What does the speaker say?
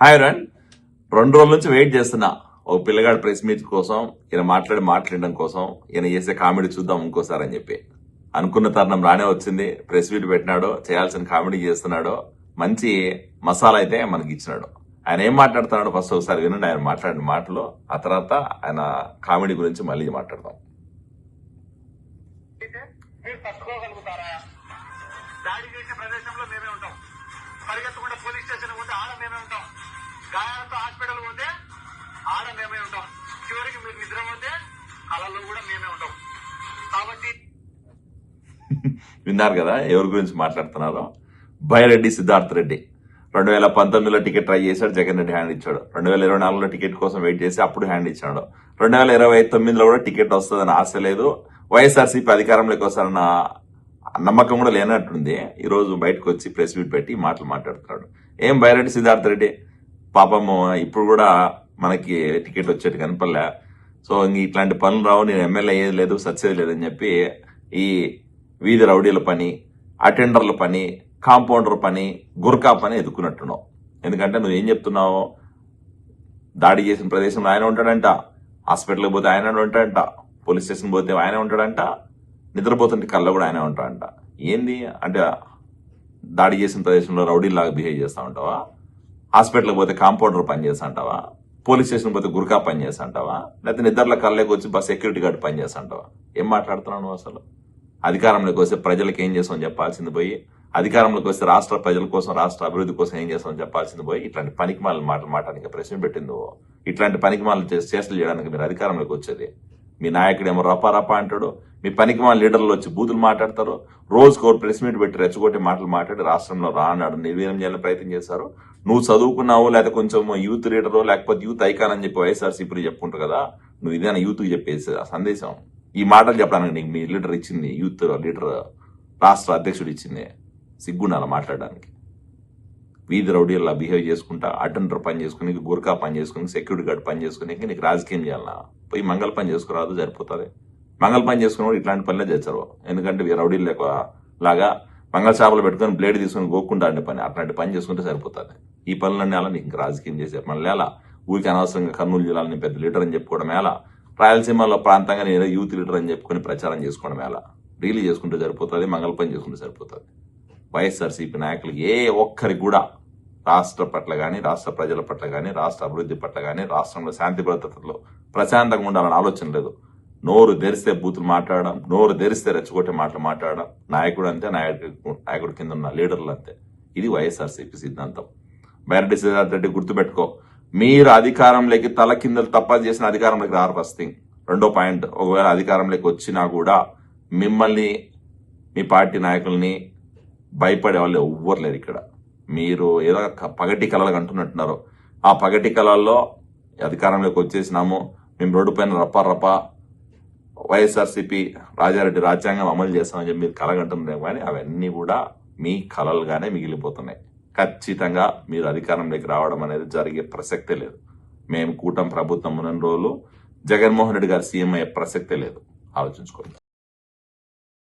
Hi run 2 రోజుల నుంచి wait చేస్తున్నా ఒక పిల్లగాడు ప్రెస్ మీట్ కోసం ఈయన మాట్లాడడం కోసం ఈయన చేసే కామెడీ చూద్దాం ఇంకోసారి అని చెప్పి అనుకున్న తరుణం రానే వచ్చింది. ప్రెస్ మీట్ పెట్టినాడు, చేయాల్సిన కామెడీ చేస్తున్నాడు, మంచి మసాలా అయితే మనకి ఇచ్చినాడు. ఆయన ఏం మాట్లాడుతున్నాడు ఫస్ట్ ఒకసారి వినండి. ఆయన మాట్లాడిన మాటలు, ఆ తర్వాత ఆయన కామెడీ గురించి మళ్ళీ మాట్లాడదాం. దాడి చేసే ప్రదేశంలో మేమే ఉంటాం, పరిగెత్తకుండా పోలీస్ స్టేషన్ పోతే ఆడ మేమే ఉంటాం, గాయాలతో హాస్పిటల్ పోతే ఆడ మేమే ఉంటాం, చివరికి మీరు నిద్ర పోతే కళలో కూడా మేమే ఉంటాం. కాబట్టి విన్నారు కదా ఎవరి గురించి మాట్లాడుతున్నారో. బైరెడ్డి సిద్ధార్థ్ రెడ్డి 2019లో టికెట్ ట్రై చేశాడు, జగన్ రెడ్డి హ్యాండ్ ఇచ్చాడు. 2024లో టికెట్ కోసం వెయిట్ చేసి అప్పుడు హ్యాండ్ ఇచ్చాడు. 2029లో కూడా టికెట్ వస్తుందని ఆశ లేదు. వైఎస్ఆర్సీపీ అధికారంలోకి వస్తారన్న నమ్మకం కూడా లేనట్టుంది. ఈ రోజు బయటకు వచ్చి ప్రెస్ మీట్ పెట్టి మాటలు మాట్లాడుతున్నాడు. ఏం బైరెడ్డి సిద్ధార్థ్ రెడ్డి పాపము ఇప్పుడు కూడా మనకి టికెట్ వచ్చేది కనపడలే. సో ఇట్లాంటి పనులు రావు, నేను ఎమ్మెల్యే అయ్యేది లేదు, సచ్చేది లేదని చెప్పి ఈ వీధి రౌడీల పని, అటెండర్ల పని, కాంపౌండర్ పని, గుర్కా పని ఎదుర్కొన్నట్టున్నావు. ఎందుకంటే నువ్వు ఏం చెప్తున్నావు, దాడి చేసిన ప్రదేశంలో ఆయన ఉంటాడంట, హాస్పిటల్కి పోతే ఆయన ఉంటాడంట, పోలీస్ స్టేషన్ పోతే ఆయన ఉంటాడంట, నిద్రపోతుంటే కళ్ళ కూడా ఆయన ఉంటాడంట. ఏంది అంటే దాడి చేసిన ప్రదేశంలో రౌడీలాగా బిహేవ్ చేస్తా ఉంటావా? హాస్పిటల్కి పోతే కాంపౌండర్ పని చేస్తా అంటావా? పోలీస్ స్టేషన్ పోతే గుర్కా పని చేస్తా అంటావా? లేకపోతే నిద్రల కళ్ళకి వచ్చి బస్ సెక్యూరిటీ గార్డ్ పని చేస్తా అంటావా? ఏం మాట్లాడుతున్నావు అసలు? అధికారంలోకి వస్తే ప్రజలకు ఏం చేస్తామని చెప్పాల్సింది పోయి, అధికారంలోకి వస్తే రాష్ట్ర ప్రజల కోసం, రాష్ట్ర అభివృద్ధి కోసం ఏం చేస్తామని చెప్పాల్సింది పోయి, ఇట్లాంటి పనికిమాల మాటలు మాట్లాడడానికి ప్రశ్న పెట్టింది. ఇట్లాంటి పనికిమాల చేష్టలు చేయడానికి మీరు అధికారంలోకి వచ్చేది. మీ నాయకుడేమో రపా రపా అంటాడు, మీ పనికిమాల లీడర్లు వచ్చి బూతులు మాట్లాడతారు, రోజుకు ప్రెస్ మీట్ పెట్టి రెచ్చగొట్టి మాటలు మాట్లాడి రాష్ట్రంలో రానాడు నిర్వీర్యం చేయాలని ప్రయత్నం చేశారు. నువ్వు చదువుకున్నావు, లేకపోతే కొంచెం యూత్ లీడరు, లేకపోతే యూత్ ఐకాన్ అని చెప్పి వైఎస్ఆర్సీపీ చెప్పుకుంటారు కదా, నువ్వు ఇదేనా యూత్కి చెప్పేసి సందేశం? ఈ మాటలు చెప్పడానికి నీకు మీ లీడర్ ఇచ్చింది, యూత్ లీడర్ రాష్ట్ర అధ్యక్షుడు ఇచ్చింది. సిగ్గుండాల మాట్లాడడానికి. వీధి రౌడీలా బిహేవ్ చేసుకుంటా, అటెండర్ పని చేసుకుని, గుర్కా పని చేసుకుని, సెక్యూరిటీ గార్డ్ పని చేసుకుని నీకు రాజకీయం చేయాలన్నా? పోయి మంగళ పని చేసుకురాదు, సరిపోతుంది. మంగళ పని చేసుకున్నప్పుడు ఇట్లాంటి పనులే చేస్తారు. ఎందుకంటే రౌడీలు లాగా మంగళ చేపలు పెట్టుకుని బ్లేడ్ తీసుకుని గోక్కుంటా అంటే పని, అట్లాంటి పని చేసుకుంటే సరిపోతుంది. ఈ పనులన్నీ అలా నీకు ఇంకా రాజకీయం చేసే పనులు ఎలా? ఊరికి అనవసరంగా కర్నూలు జిల్లాలో పెద్ద లీడర్ అని చెప్పుకోవడం ఎలా? రాయలసీమలో ప్రాంతంగా నేను యూత్ లీడర్ అని చెప్పుకుని ప్రచారం చేసుకోవడం ఎలా? రీలీ చేసుకుంటే సరిపోతుంది, మంగళ పని చేసుకుంటే సరిపోతుంది. వైఎస్ఆర్సీపీ నాయకులు ఏ ఒక్కరికి కూడా రాష్ట్ర పట్ల కానీ, రాష్ట్ర ప్రజల పట్ల కానీ, రాష్ట్ర అభివృద్ధి పట్ల కానీ, రాష్ట్రంలో శాంతి భద్రతలో ప్రశాంతంగా ఉండాలని ఆలోచన లేదు. నోరు తెరిస్తే బూతులు మాట్లాడడం, నోరు తెరిస్తే రెచ్చగొట్టే మాటలు మాట్లాడడం. నాయకుడు అంతే, నాయకుడు కింద ఉన్న లీడర్లు అంతే. ఇది వైఎస్ఆర్సీపీ సిద్ధాంతం. బైరెడ్డి సిద్ధార్థ్ రెడ్డి గుర్తుపెట్టుకో, మీరు అధికారంలోకి తల కిందలు తప్ప చేసిన అధికారంలోకి రారు. First thing. 2వ పాయింట్, ఒకవేళ అధికారంలోకి వచ్చినా కూడా మిమ్మల్ని, మీ పార్టీ నాయకుల్ని భయపడే వాళ్ళు ఎవ్వరు లేరు ఇక్కడ. మీరు ఏదో పగటి కళలు అంటున్నట్టున్నారు. ఆ పగటి కళల్లో అధికారంలోకి వచ్చేసినాము, మేము రోడ్డు పైన రప్పా వైఎస్ఆర్సీపీ రాజారెడ్డి రాజ్యాంగం అమలు చేస్తామని చెప్పి మీరు కలగంటున్నారు. కానీ అవన్నీ కూడా మీ కళలుగానే మిగిలిపోతున్నాయి. ఖచ్చితంగా మీరు అధికారంలోకి రావడం అనేది జరిగే ప్రసక్తే లేదు. మేము కూటమి ప్రభుత్వం ఉన్న రోజులు జగన్మోహన్ రెడ్డి గారు సీఎం అయ్యే ప్రసక్తే లేదు. ఆలోచించుకోండి.